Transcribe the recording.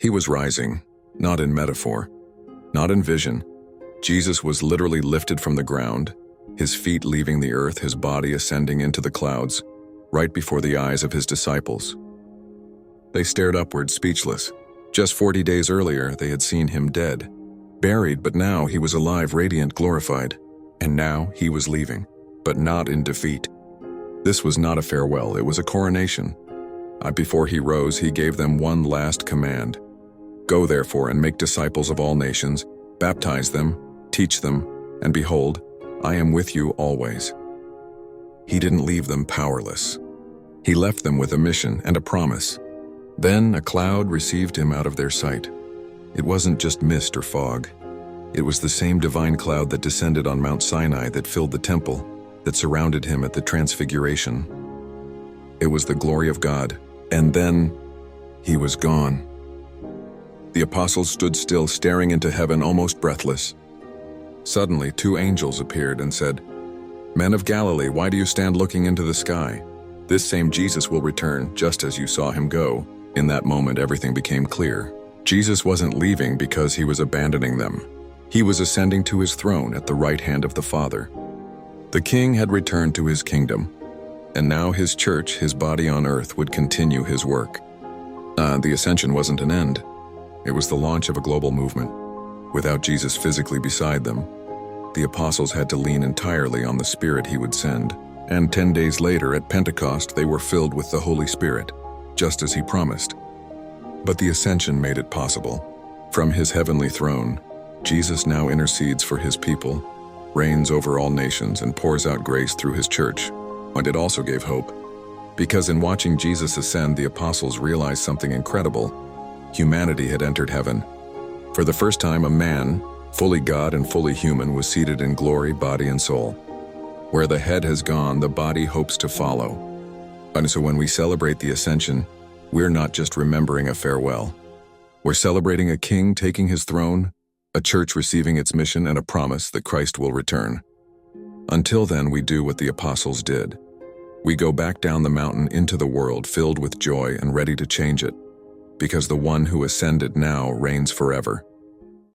He was rising, not in metaphor, not in vision. Jesus was literally lifted from the ground, his feet leaving the earth, his body ascending into the clouds, right before the eyes of his disciples. They stared upward, speechless. Just 40 days earlier, they had seen him dead, buried, but now he was alive, radiant, glorified. And now he was leaving, but not in defeat. This was not a farewell, it was a coronation. Before he rose, he gave them one last command. Go therefore and make disciples of all nations, baptize them, teach them, and behold, I am with you always. He didn't leave them powerless. He left them with a mission and a promise. Then a cloud received him out of their sight. It wasn't just mist or fog. It was the same divine cloud that descended on Mount Sinai, that filled the temple, that surrounded him at the Transfiguration. It was the glory of God. And then he was gone. The apostles stood still, staring into heaven, almost breathless. Suddenly, 2 angels appeared and said, Men of Galilee, why do you stand looking into the sky? This same Jesus will return, just as you saw him go. In that moment, everything became clear. Jesus wasn't leaving because he was abandoning them. He was ascending to his throne at the right hand of the Father. The King had returned to his kingdom, and now his church, his body on earth, would continue his work. The ascension wasn't an end. It was the launch of a global movement. Without Jesus physically beside them, the apostles had to lean entirely on the Spirit he would send. And 10 days later, at Pentecost, they were filled with the Holy Spirit, just as he promised. But the ascension made it possible. From his heavenly throne, Jesus now intercedes for his people, reigns over all nations, and pours out grace through his church. And it also gave hope, because in watching Jesus ascend, the apostles realized something incredible. Humanity had entered heaven. For the first time, a man, fully God and fully human, was seated in glory, body and soul. Where the head has gone, the body hopes to follow. And so when we celebrate the ascension, we're not just remembering a farewell. We're celebrating a king taking his throne, a church receiving its mission, and a promise that Christ will return. Until then, we do what the apostles did. We go back down the mountain into the world, filled with joy and ready to change it, because the one who ascended now reigns forever.